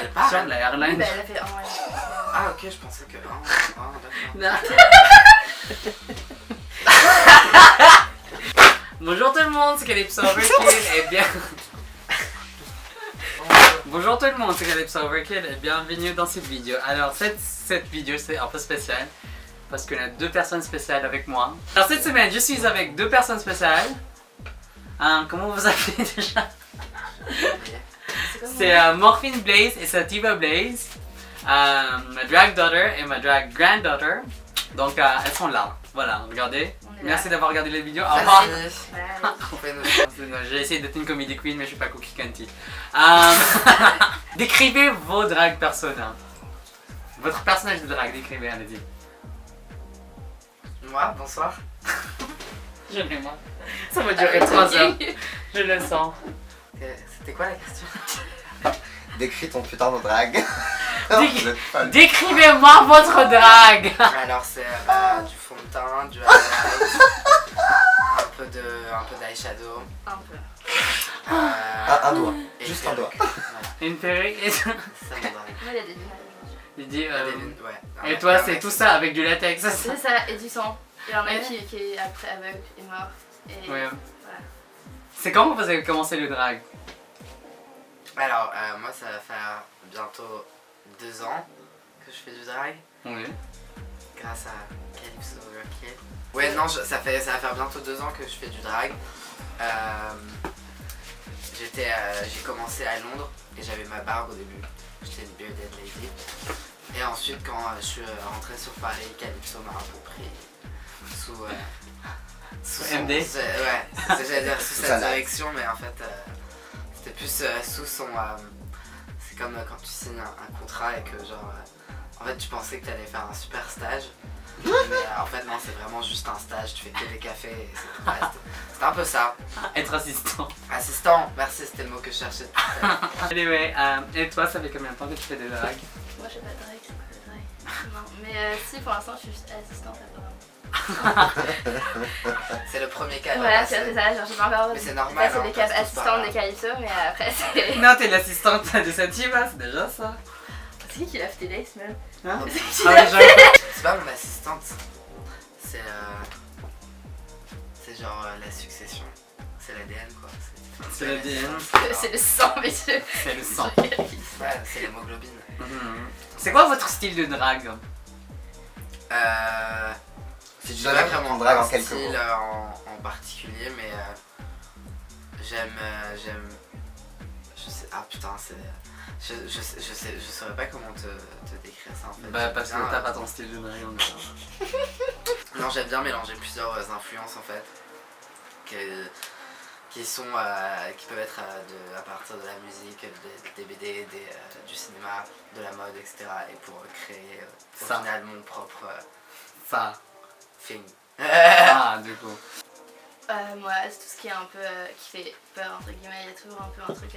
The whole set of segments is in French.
elle part. Sur la airline. Bah, elle a fait un mois. Ah ok, je pensais que... d'accord. Non. Bonjour tout le monde, c'est Calypso Overkill et bien... Bonjour tout le monde, c'est Calypso Overkill et bienvenue dans cette vidéo. Alors cette vidéo c'est un peu spéciale parce qu'on a deux personnes spéciales avec moi. Alors cette semaine je suis avec deux personnes spéciales. Comment vous appelez déjà? C'est Morphine Blaze et Sativa Blaze. Ma drag daughter et ma drag granddaughter. Donc elles sont là. Voilà, regardez. Merci d'avoir regardé les vidéos. Au revoir. J'ai essayé d'être une comedy queen mais je suis pas Cookie Canty. Décrivez vos drag personas. Votre personnage de drag, décrivez, allez-y. Moi, bonsoir. Je l'ai moi. Ça va durer 3 heures. Je le sens. C'était quoi la question? Décris ton putain de drague. Décrivez-moi votre drag. Alors c'est du fond de teint, du highlight, un peu d'eyeshadow. Un peu. Un doigt, et juste des un doigt. looks. Voilà, Une perruque et ça me drague. Moi, il y a des lunettes aujourd'hui. il dit, Il y a des lunes, ouais. et toi c'est tout ça avec du latex. C'est ça, et du sang. Il y en a qui est après aveugle et mort. Et Ouais. voilà. C'est comment vous avez commencé le drag? Alors moi ça va faire bientôt 2 ans que je fais du drag. Oui. Grâce à Calypso Overkill. Ouais non, ça va faire bientôt 2 ans que je fais du drag. J'ai commencé à Londres et j'avais ma barbe au début. J'étais une bearded lady. Et ensuite quand je suis rentré sur Paris, Calypso m'a un peu pris sous MD. Ouais, j'allais dire sous sa direction, mais en fait c'était plus sous son... c'est comme quand tu signes un contrat et que genre... en fait tu pensais que tu allais faire un super stage. Mais en fait non, c'est vraiment juste un stage, tu fais que des cafés et c'est tout. Ouais, c'était un peu ça. Être assistant. Assistant, merci, c'était le mot que je cherchais tout à l'heure. Anyway, et toi ça fait combien de temps que tu fais des drag? Moi, je fais pas de drag, c'est pas de drag. Non, mais si, pour l'instant, je suis juste assistante apparemment. C'est le premier cas. Voilà, c'est ça, genre j'ai pas encore Mais c'est normal, passé hein, des on passe caps tous par assistante là. de Calypso, mais après c'est... Non, t'es l'assistante de Sativa, c'est déjà ça. C'est qui l'a fait les laces même? Hein? C'est qui Ah l'a oui, j'avoue. C'est pas mon assistante. C'est genre la succession. C'est l'ADN quoi. C'est l'ADN. C'est le sang, mais je... C'est le sang. Ouais, c'est l'hémoglobine. C'est quoi votre style de drag? Si tu J'ai devais pas faire vraiment ton drague un en quelques style mots. en particulier, mais j'aime. Je sais. Ah putain, c'est. Je saurais pas comment te décrire ça en fait. Bah J'aime parce bien, que t'as pas ton style de drag. Non, j'aime bien mélanger plusieurs influences en fait. Qui peuvent être à partir de la musique, des BD, du cinéma, de la mode, etc. Et pour créer au Ça. final mon propre Ça. film. Ah, du coup. Moi, c'est tout ce qui est un peu... qui fait peur, entre guillemets. Il y a toujours un peu un truc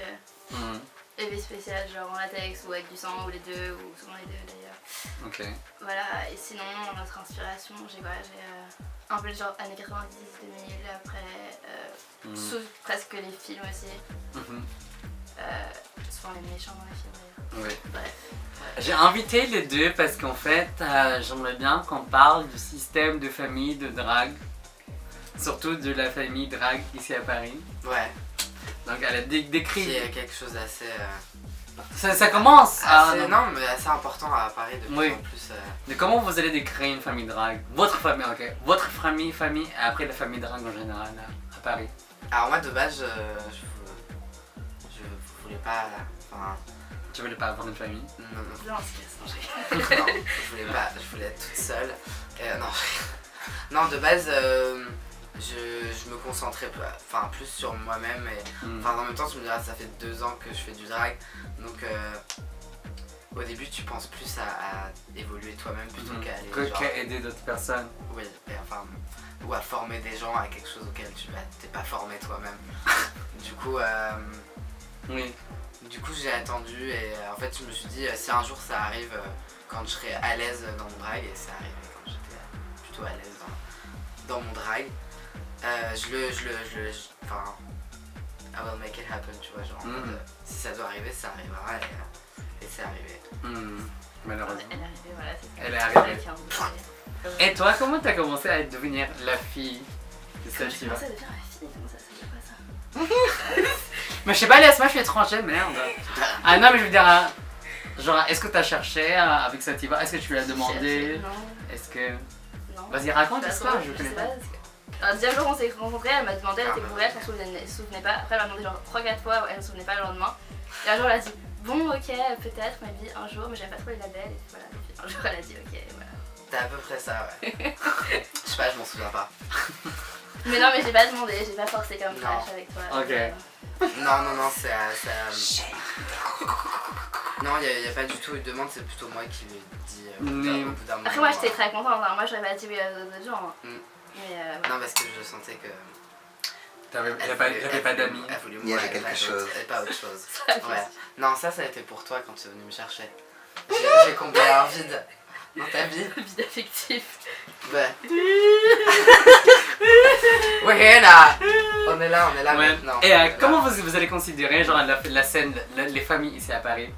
effet spécial, genre en latex ou avec du sang, ou les deux, ou souvent les deux d'ailleurs. Ok. Voilà, et sinon, notre inspiration, j'ai quoi? J'ai un peu le genre années 90, 2000, après, sous presque les films aussi. Souvent les méchants dans les films d'ailleurs. Oui. Bref. J'ai invité les deux parce qu'en fait, j'aimerais bien qu'on parle du système de famille de drag. Surtout de la famille drag ici à Paris. Ouais, Donc elle a décrit... qui est quelque chose d'assez... Ça commence non, mais assez important à Paris de plus en plus. Mais comment vous allez décrire une famille drag? Votre famille, ok. Votre famille, et après la famille drag en général à Paris. Alors moi de base, je voulais pas... Enfin... Tu voulais pas avoir une famille? Non, Non, c'est non, je voulais pas, je voulais être toute seule. Non, non, de base, je me concentrais plus sur moi-même et en même temps, tu me diras, ça fait 2 ans que je fais du drag, donc au début, tu penses plus à évoluer toi-même plutôt qu'à aller qu'à aider d'autres personnes. Oui, ou à former des gens à quelque chose auquel t'es pas formé toi-même. Du coup, Oui. Du coup j'ai attendu et en fait je me suis dit si un jour ça arrive quand je serai à l'aise dans mon drag, et ça arrivé quand j'étais plutôt à l'aise dans mon drag, I will make it happen, tu vois, genre si ça doit arriver ça arrivera et Malheureusement. Elle est arrivée, voilà, c'est ça. Elle est arrivée. Avec un bébé. Et toi, comment t'as commencé à devenir la fille de Comment j'ai Sativa? commencé à devenir la fille, comment ça veut dire quoi ça? Mais je sais pas, laisse-moi, je suis étranger, merde. Ah non, mais je veux dire, genre, est-ce que t'as cherché avec Sativa? Est-ce que tu lui as demandé? Non. Est-ce que... Non. Vas-y, raconte Bah, l'histoire, je sais connais pas. parce que- Alors, le deuxième jour, on s'est rencontrés, elle m'a demandé, elle était bourrée, elle se souvenait pas. Après, elle m'a demandé genre 3-4 fois, elle se souvenait pas le lendemain. Et un jour, elle a dit, bon, ok, peut-être, ma vie, un jour, mais j'aime pas trop les labels. Et voilà, et puis un jour, elle a dit, ok, voilà. T'as à peu près ça, ouais. Je sais pas, je m'en souviens pas. Mais non, mais j'ai pas demandé, j'ai pas forcé comme Non. crash avec toi. Ok. Non, c'est... Non, y a pas du tout une demande, c'est plutôt moi qui lui ai dit au bout d'un moment. Après, moi, j'étais très contente, hein. Moi, j'aurais pas dit oui à d'autres gens. Hein. Mm. Mais Non, parce que je sentais que... T'avais pas d'amis. Elle voulait Il y avait moi, quelque chose. Et pas autre chose. Ça, Ouais. Non, ça a été pour toi quand tu es venu me chercher. J'ai comblé un vide dans ta vie. vide affectif. Ouais. Ouais, là. On est là Ouais. maintenant. Et On est là. comment vous allez considérer genre la scène, les familles ici à Paris?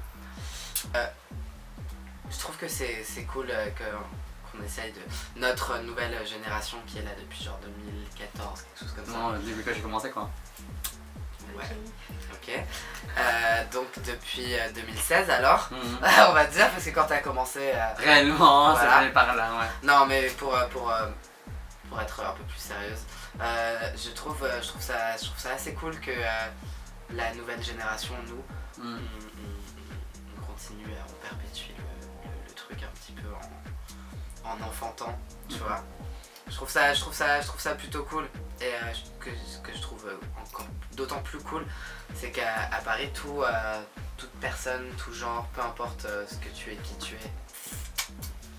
Je trouve que c'est cool qu'on essaye de... Notre nouvelle génération qui est là depuis genre 2014, quelque chose comme ça. Non, depuis que j'ai commencé quoi. Ouais, ok. Donc depuis 2016 alors, Mhm. on va dire, parce que quand t'as commencé... Réellement, Voilà. ça allait par là, ouais. Non mais pour être un peu plus sérieuse, je trouve ça assez cool que la nouvelle génération, nous, Mhm. on continue, on perpétue le truc un petit peu en enfantant, tu vois. Je trouve ça plutôt cool et que je trouve encore d'autant plus cool, c'est qu'à Paris, toute personne, tout genre, peu importe ce que tu es, qui tu es,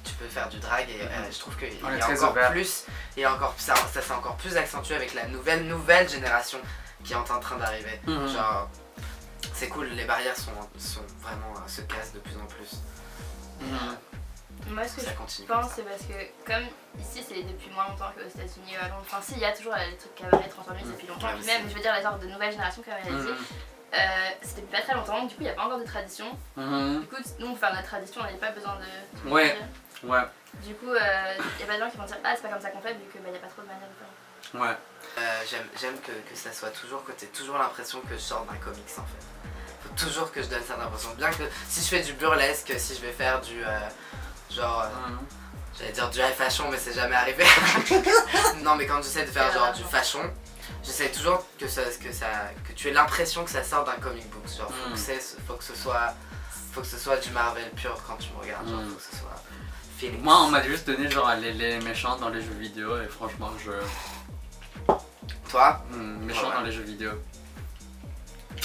tu peux faire du drag et je trouve qu'il On est y a très encore ouvert. plus, ça s'est encore plus accentué avec la nouvelle génération qui est en train d'arriver. Mhm. Genre, c'est cool, les barrières sont vraiment se cassent de plus en plus. Mhm. Moi, ce que Ça je continue comme pense, ça. c'est parce que, comme ici, c'est depuis moins longtemps qu'aux États-Unis ou à Londres. Enfin, si, il y a toujours les trucs cabaret transformés depuis longtemps. Ouais, Puis mais même, je veux dire, les genres de nouvelle génération, comme elle a dit, Mhm. c'était depuis pas très longtemps. Du coup, il n'y a pas encore de tradition. Mhm. Du coup, nous, on fait notre tradition, on n'avait pas besoin de. Ouais. Ouais. Du coup, il y a pas de gens qui vont dire, ah, c'est pas comme ça qu'on fait, vu qu'il n'y a pas trop de manières de faire. Ouais. J'aime que ça soit toujours, que t'aies toujours l'impression que je sors d'un comics en fait. Faut toujours que je donne cette impression. Bien que si je fais du burlesque, si je vais faire du genre, Mhm. j'allais dire du high fashion, mais c'est jamais arrivé. Non, mais quand j'essaie de faire genre du fashion, j'essaie toujours que tu aies l'impression que ça sort d'un comic book. Genre, faut que ce soit du Marvel pur quand tu me regardes. Genre, faut que ce soit Phoenix. Moi, on m'a juste donné genre les méchants dans les jeux vidéo et franchement, Toi méchants Ouais. dans les jeux vidéo.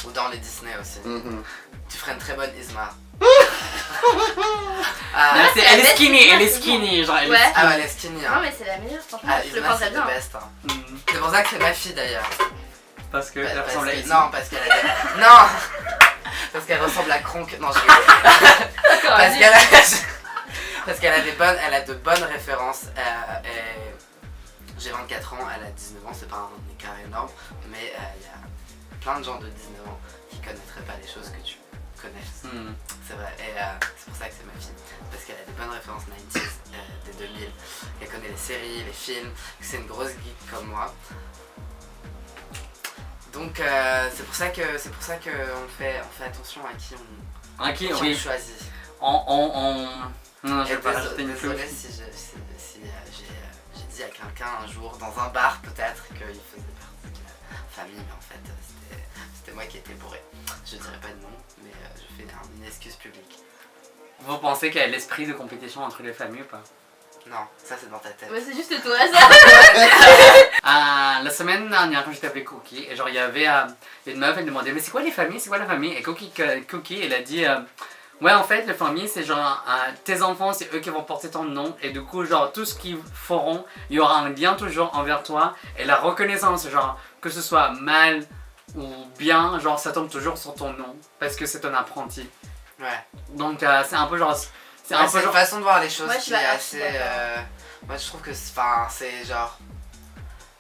ou dans les Disney aussi. Mhm. Tu ferais une très bonne Isma. Mais c'est elle la est skinny, bête elle est qui skinny, genre elle Ouais. est Ah skinny. ouais, elle est skinny. Non, Hein. mais c'est la meilleure, franchement, Ah, je le Isma, prendrais c'est bien. le best. Hein. Mhm. C'est pour ça que c'est ma fille d'ailleurs. Parce que Parce elle ressemble à que- Izzy. Non, parce qu'elle a des... Non Parce qu'elle ressemble à Kronk. Non, je rigole. D'accord, Parce vas-y. qu'elle a... Parce qu'elle a de bonnes références. Et j'ai 24 ans, elle a 19 ans, c'est pas un écart énorme, mais il y a plein de gens de 19 ans qui connaîtraient pas les choses que tu connais. Mhm. C'est vrai, et c'est pour ça que c'est ma fille. Parce qu'elle a des bonnes références 90s, des 2000. Elle connaît les séries, les films, c'est une grosse geek comme moi. Donc c'est pour ça que on fait attention à qui Ok, on oui. choisit. Non, je Et vais pas rajouter une désolé touche. si j'ai dit à quelqu'un un jour dans un bar peut-être qu'il faisait partie de la famille, mais en fait c'était moi qui étais bourré. Je dirais pas de nom, mais je fais une excuse publique. Vous pensez qu'il y a l'esprit de compétition entre les familles ou pas? Non, ça c'est dans ta tête. Ouais, c'est juste toi, ça. La semaine dernière, quand j'étais avec Cookie, et genre il y avait une meuf, elle demandait mais c'est quoi les familles, c'est quoi la famille? Et Cookie elle a dit ouais en fait les familles c'est genre tes enfants c'est eux qui vont porter ton nom et du coup genre tout ce qu'ils feront, il y aura un lien toujours envers toi et la reconnaissance genre que ce soit mal ou bien genre ça tombe toujours sur ton nom parce que c'est ton apprenti. Ouais. Donc c'est un peu genre c'est Ouais, un peu c'est une genre façon de voir les choses Ouais, je qui suis est d'accord. assez. Moi je trouve que c'est genre.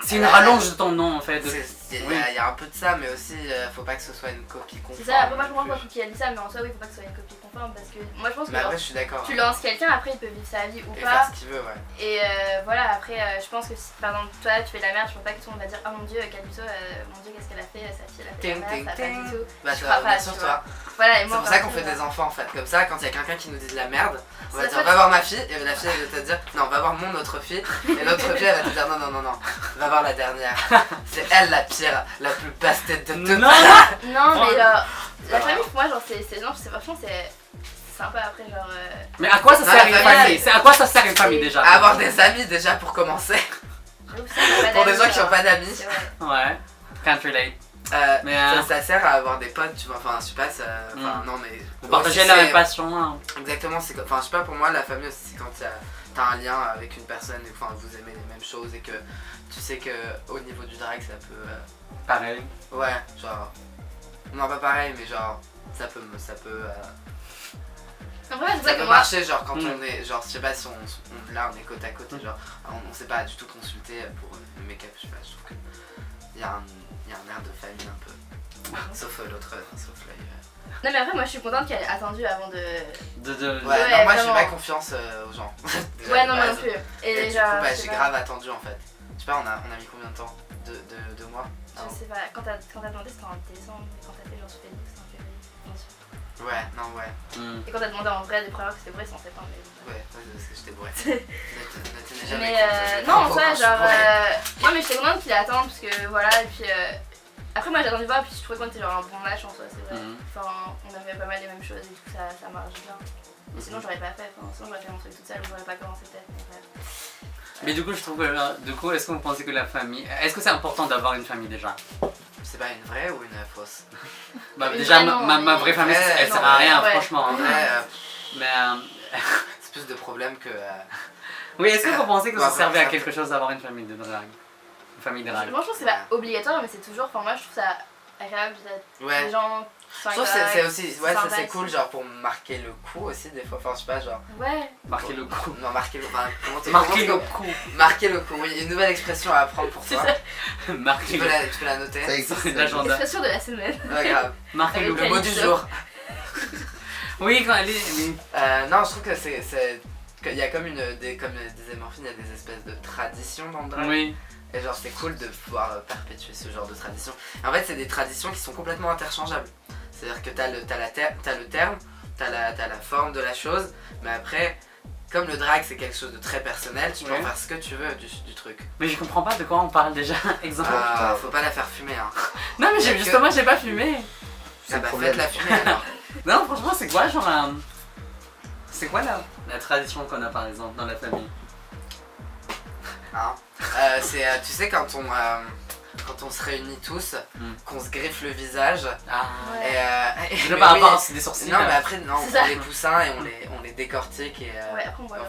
c'est une rallonge de ton nom en fait. C'est il y a un peu de ça, mais aussi faut pas que ce soit une copie conforme. C'est ça, après moi je non comprends plus. pourquoi qui a dit ça, mais en soi oui, faut pas que ce soit une copie conforme parce que moi je pense que Mais genre, après, je suis d'accord. tu lances quelqu'un, après il peut vivre sa vie ou Et pas. faire ce qu'il veut, ouais. Et voilà, après je pense que si par exemple toi tu fais de la merde, je pense pas que tout le monde va dire oh mon dieu, Calypso, mon dieu, qu'est-ce qu'elle a fait, sa fille elle a fait de la merde, ça va pas du tout. Bah, Je ça crois va pas, bien tu sur vois. toi. Voilà, et C'est moi pour ça qu'on fait des enfants en fait. Comme ça, quand il y a quelqu'un qui nous dit de la merde, on va Ça dire soit- va voir ma fille, et la fille elle va te dire non, va voir mon autre fille, et l'autre fille elle va te dire non, va voir la dernière. C'est elle la pire, la plus basse-tête de toutes. Non. Non, mais genre, la Ouais. famille pour moi, genre, c'est franchement, c'est sympa après, genre. Mais à quoi ça Non, sert la une famille, famille? C'est à quoi ça sert une famille déjà? À avoir des amis déjà pour commencer. J'avoue, ça, on a pas Pour des d'amis, gens qui genre. n'ont pas d'amis. C'est vrai. Ouais, can't relate. Mais Ça sert à avoir des potes, tu vois, enfin je sais pas, enfin non mais... vous moi partagez aussi, la c'est- même passion. Hein. Exactement, enfin je sais pas, pour moi la famille aussi c'est quand t'as un lien avec une personne et enfin vous aimez les mêmes choses et que tu sais que au niveau du drag ça peut... Pareil. ouais, genre... Non pas pareil mais genre ça peut En vrai, c'est ça vrai que peut moi. marcher genre quand Mm. on est... Genre je sais pas si là on est côte à côté genre on s'est pas du tout consulté pour le make-up, je sais pas, je trouve que il y a un air de famille un peu. Sauf l'autre, sauf l'œil. Non, mais après, moi je suis contente qu'elle ait attendu avant de. Ouais, Ouais, non, moi je fais vraiment. pas confiance aux gens. Déjà, Ouais, de non, moi non base. plus. Et du genre, coup, bah, je sais j'ai pas, grave attendu en fait. Je sais pas, on a mis combien de temps? Deux mois? Je sais pas, quand t'as demandé c'était en décembre, et quand t'as fait genre sur Facebook c'était en février, bien sûr. Ouais, non, ouais. Et quand t'as demandé en vrai des premières fois que c'était vrai, c'est en septembre. Mais bon. Ouais, parce que j'étais bourré. Ne tenez jamais Mais compte, je non, en prends soi, quand je suis genre. bourré. Non, mais j'étais contente qu'il attende parce que voilà, et puis. Après, moi j'ai attendu voir, puis je trouvais qu'on était genre un bon match en soi, c'est vrai. Mhm. Enfin, on avait pas mal les mêmes choses et tout, ça marche bien. Mais sinon, j'aurais pas fait, enfin, sinon j'aurais fait mon truc toute seule, j'aurais pas commencé peut-être. Mais bref. Mais du coup, je trouve que, du coup, est-ce que vous pensez que la famille. Est-ce que c'est important d'avoir une famille déjà? C'est pas une vraie ou une fausse? Bah, Une déjà, vraie, non, ma mais- vraie famille, Ouais, elle non, sert à rien, ouais. franchement. En vrai, Mais. c'est plus de problème que. Oui, est-ce que vous pensez que Ouais, ça servait à ça- quelque chose d'avoir une famille de drague? Une famille de drague? Moi, je trouve que c'est pas obligatoire, mais c'est toujours. Enfin, moi, je trouve ça agréable d'être Ouais. des gens qui sont Je trouve que c'est agréables, aussi. qui Ouais, sont ça c'est sympas, cool, qui- genre pour marquer le coup aussi, des fois. Enfin, je sais pas, genre. Ouais. Marquer le coup. Non, marquer le. Enfin, Marquer le comment coup. Marquer le coup, oui, une nouvelle expression à apprendre pour toi. Marquer Tu le peux la noter. Ça existe. C'est l'agenda. Expression de la semaine. Ouais, grave. Marquer le Avec Le coup. mot du Calypso. jour. Oui, quand elle est. Oui. Non, je trouve que qu'il y a comme comme disait Morphine, il y a des espèces de traditions dans le drag. Oui. Et genre c'est cool de pouvoir perpétuer ce genre de tradition. En fait c'est des traditions qui sont complètement interchangeables. C'est-à-dire que t'as le terme, t'as la forme de la chose, mais après, comme le drag c'est quelque chose de très personnel, tu peux Ouais. en faire ce que tu veux du truc. Mais je comprends pas de quoi on parle déjà. Exemple. Faut pas la faire fumer hein. Non, mais y a que- justement, j'ai pas fumé. Ah bah problème. faites la fumer alors. Non, franchement, c'est quoi, genre. C'est quoi la tradition qu'on a par exemple dans la famille? Hein. Tu sais quand on se réunit tous, qu'on se griffe le visage Ah. Ouais. et Je veux mais pas oui. avoir des sourcils. Non mais après non, C'est on ça. prend les poussins et on les décortique et Ouais, après on voit leur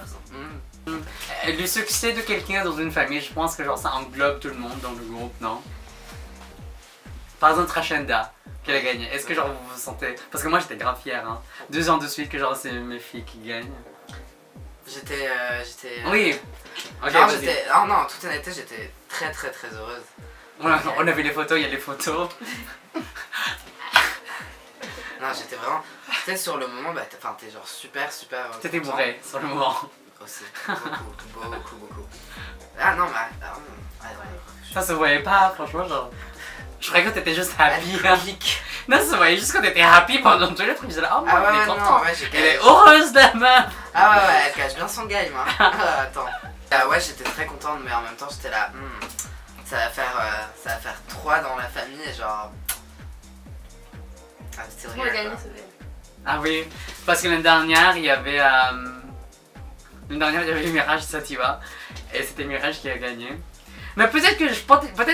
Mm. Le succès de quelqu'un dans une famille, je pense que genre ça englobe tout le monde dans le groupe, non? Par exemple, Trashenda, qu'elle a gagné. Est-ce que genre vous vous sentez... Parce que moi j'étais grave fier, hein. 2 ans de suite que genre c'est mes filles qui gagnent. J'étais Oui. Ok, non, vas-y. non, en toute honnêteté, j'étais très très très heureuse. On a vu les photos, il y a les photos. Non, j'étais vraiment. Tu sais, sur le moment, bah, t'es genre super. T'étais content. bourré sur le moment. Aussi. Beaucoup. Ah non, mais. Ça se voyait pas, franchement, genre. Je croyais que t'étais juste happy. Alcoolique. Non, ça se voyait juste que t'étais happy pendant tout le truc. Je disais là, oh, Ah moi, elle est ouais, contente. non, ouais, j'ai Elle est caché. heureuse, la meuf. Ah ouais, elle cache bien son game, hein. Attends. Ah ouais, j'étais très contente, mais en même temps, j'étais là. Ça va faire 3 dans la famille, et genre. Ah, c'était On a gagné, quoi. c'est vrai. Ah oui, parce que l'année dernière, il y avait. L'année dernière, il y avait Mirage Sativa. Et c'était Mirage qui a gagné. Mais peut-être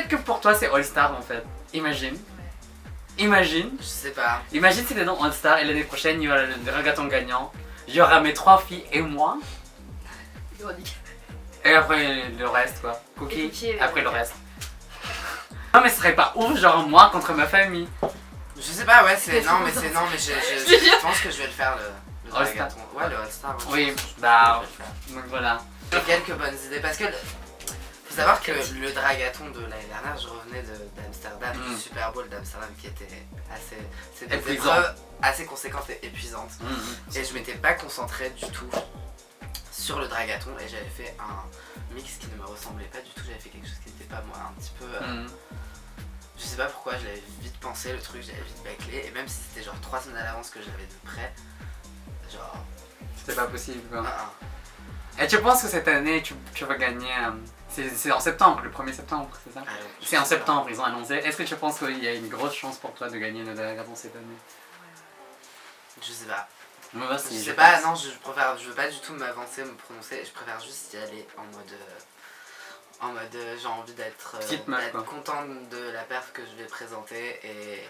que pour toi, c'est All Star en fait. Imagine. Imagine Je sais pas. si t'es dans All Star et l'année prochaine, il y aura le reggaeton gagnant. Il y aura mes 3 filles et moi. Ironique. Et après le reste quoi. Cookie, Et Cookie, après le ok. reste. Non mais ce serait pas ouf genre moi contre ma famille. Je sais pas, ouais, c'est. C'est Non, trop mais content. c'est. Non, mais Je te jure. je pense que je vais le faire le All Star. reggaeton. Ouais, le All Star. Ouais, Oui, je pense que bah, je vais le faire. donc voilà. J'ai quelques bonnes idées parce que faut Faut savoir que le dragathon de l'année dernière, je revenais d'Amsterdam, du Super Bowl d'Amsterdam qui était c'est des épreuves assez conséquentes et épuisantes. Et je m'étais pas concentrée du tout sur le dragathon et j'avais fait un mix qui ne me ressemblait pas du tout, j'avais fait quelque chose qui n'était pas moi, un petit peu... Je sais pas pourquoi, je l'avais vite pensé le truc, j'avais vite bâclé et même si c'était genre 3 semaines à l'avance que j'avais de près, genre... C'était pas possible quoi. Et tu penses que cette année tu vas gagner... C'est en septembre, le 1er septembre, c'est ça? C'est en septembre, ils ont annoncé. Est-ce que tu penses qu'il y a une grosse chance pour toi de gagner le dragathon cette année? Je sais pas. Moi aussi, je sais pas, non, je veux pas du tout m'avancer, me prononcer, je préfère juste y aller en mode j'ai envie d'être contente de la perf que je vais présenter et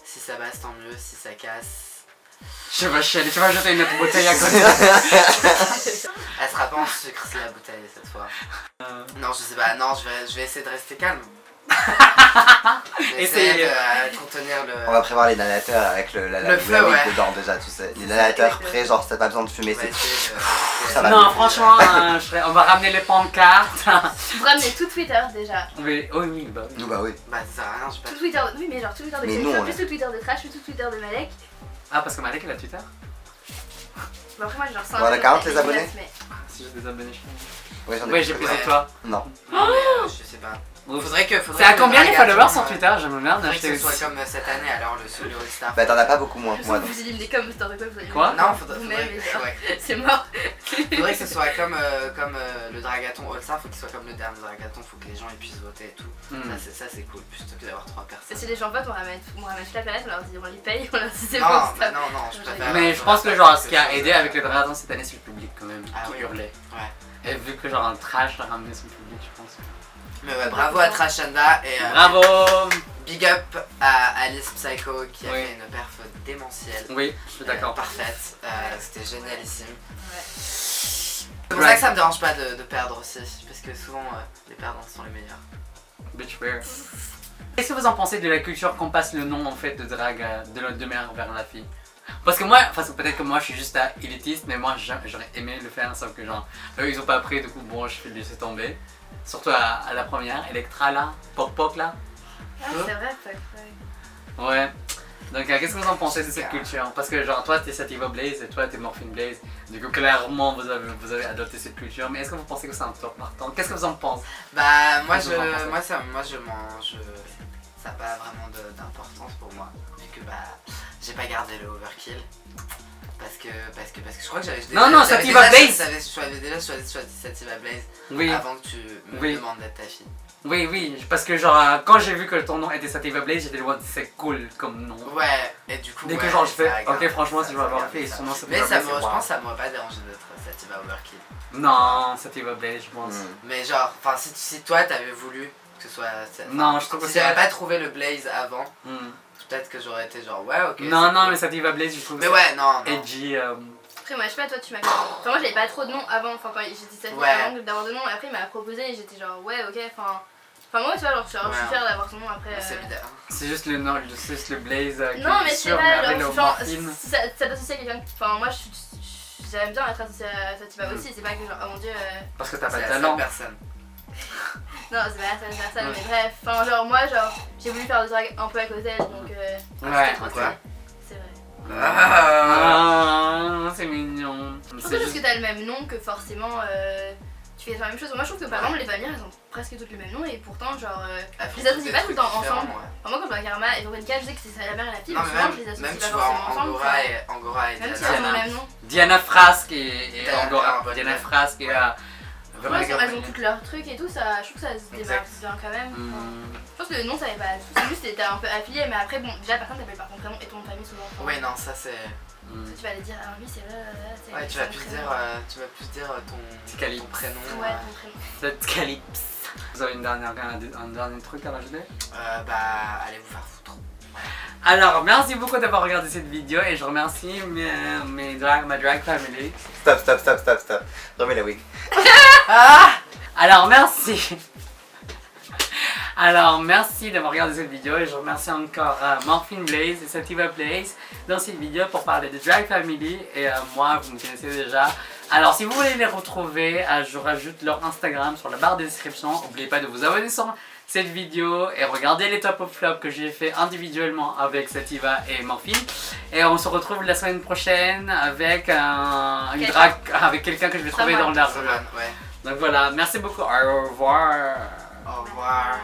si ça passe tant mieux, si ça casse. Je vais chialer, tu vas jeter une autre bouteille à côté. Elle sera pas en sucre, c'est la bouteille cette fois. Non, je sais pas, non, je vais essayer de rester calme. Essayer de contenir le... On va prévoir l'inhalateur avec le feu dedans déjà, tu sais. L'inhalateur prêt, genre t'as pas besoin de fumer, c'est tout. Non, franchement, on va ramener les pancartes. Vous ramenez tout Twitter déjà. Oui, oui, bah oui. Bah oui. Bah ça sert à rien, je sais pas. Tout Twitter, oui mais genre tout Twitter de Kelly, plus tout Twitter de Trash, plus tout Twitter de Malek. Ah, parce que Malek il a Twitter? Bah après moi genre 5 on a 40 les abonnés? Si j'ai des abonnés, ouais, j'en ai ouais, j'ai plus que toi. Non. Non mais je sais pas. C'est à combien les followers sur Twitter? Je me merde. Faudrait que ce soit comme cette année alors le All-Star. Bah t'en as pas beaucoup moins que moi donc. Vous éliminez comme Star de quoi? Non, faudrait c'est mort. Faudrait que ce soit comme le dragathon All-Star, faut qu'il soit comme le dernier dragathon, faut que les gens ils puissent voter et tout. Ça c'est cool, plutôt que d'avoir 3 personnes. Si les gens votent, on ramène toute la planète, on leur dit on les paye, on leur dit c'est bon. Non, je préfère. Mais je pense que genre ce qui a aidé avec le dragathon cette année c'est le public quand même, qui hurlait. Ouais. Et vu que genre un trash a ramené son public, je pense. Mais ouais, bravo à Trashanda et bravo! Big up à Alice Psycho qui a fait une perf démentielle. Oui, je suis d'accord. Parfaite, c'était génialissime. C'est pour ça que ça me dérange pas de perdre aussi, parce que souvent les perdants sont les meilleurs. Bitch weird. Qu'est-ce que vous en pensez de la culture qu'on passe le nom en fait de drague de mère vers la fille? Parce que moi, peut-être que moi je suis juste élitiste, mais moi j'aurais aimé le faire, sauf que genre eux ils ont pas appris, du coup bon je vais le laisser tomber. Surtout à la première, Electra là, Poc là. Ah c'est vrai, Poc. Ouais. Donc qu'est-ce que vous en pensez de cette culture? Parce que genre toi t'es Sativa Blaze et toi t'es Morphine Blaze. Du coup clairement vous avez adopté cette culture. Mais est-ce que vous pensez que c'est un top partant? Qu'est-ce que vous en pensez? Bah moi ça n'a pas vraiment d'importance pour moi. Vu que j'ai pas gardé le overkill. Parce que je crois que j'avais déjà... Sativa Blaze. J'avais déjà choisi Sativa Blaze avant que tu me demandes d'être ta fille. Oui, parce que genre quand j'ai vu que ton nom était Sativa Blaze, j'étais loin de c'est cool comme nom. Ouais, et du coup... Dès que genre je fais, ok franchement si je vais avoir fait son nom Sativa Blaze. Mais je pense que ça m'aurait pas dérangé d'être Sativa Overkill. Non, Sativa Blaze je pense. Mais genre, si toi t'avais voulu que ce soit... Non, je trouve que si j'avais pas trouvé le Blaze avant... Peut-être que j'aurais été genre ouais ok. Non mais Sativa Blaze je trouve. Mais ouais non. Edgy. Après moi je sais pas toi tu m'as. Enfin moi j'avais pas trop de noms avant, enfin quand j'étais Sativa avant d'avoir de noms, après il m'a proposé et j'étais genre ouais ok enfin moi tu vois genre je suis fière d'avoir son nom après. C'est juste le nom, c'est juste le Blaze. Non mais c'est pas genre ça t'associe à quelqu'un. Enfin moi j'aime bien être associée à Sativa aussi, c'est pas que genre oh mon dieu. Parce que t'as pas de talent. Personne. Non, c'est pas la seule personne, mais bref, enfin genre moi j'ai voulu faire de drag un peu à côté donc quoi. C'est vrai. C'est mignon. C'est juste que t'as le même nom que forcément tu fais la même chose. Moi je trouve que par exemple les familles elles ont presque toutes le même nom et pourtant genre je les associe pas tout le temps ensemble. Enfin, moi quand je vois Karma et Veronica je sais que c'est la mère et la fille, mais souvent je les associe pas forcément ensemble. Angora et même si elles ont le même nom. Diana Frasque et Angora. Diana Frasque et elles ont toutes leurs trucs et tout, ça, je trouve que ça se démarque bien quand même. Je pense que le nom ça avait pas tout, c'est juste que t'es un peu affilié, mais après bon déjà personne t'appelle par ton prénom et ton nom de famille souvent. Ouais non ça c'est... Tu vas aller dire ah oui c'est vrai, ouais tu vas plus dire ton prénom. Ouais ton prénom. C'est Calypse. Vous avez un dernier truc à rajouter? Allez vous faire foutre. Alors merci beaucoup d'avoir regardé cette vidéo et je remercie ma drag family. Stop. Remets la wig. Alors merci. Alors merci d'avoir regardé cette vidéo et je remercie encore Morphine Blaze et Sativa Blaze dans cette vidéo pour parler de Drag Family et moi vous me connaissez déjà. Alors si vous voulez les retrouver, je rajoute leur Instagram sur la barre de description. N'oubliez pas de vous abonner sur cette vidéo et regardez les top of flop que j'ai fait individuellement avec Sativa et Morphine. Et on se retrouve la semaine prochaine avec avec quelqu'un que je vais trouver dans la rue. Ouais. Donc voilà, merci beaucoup, au revoir. Au revoir.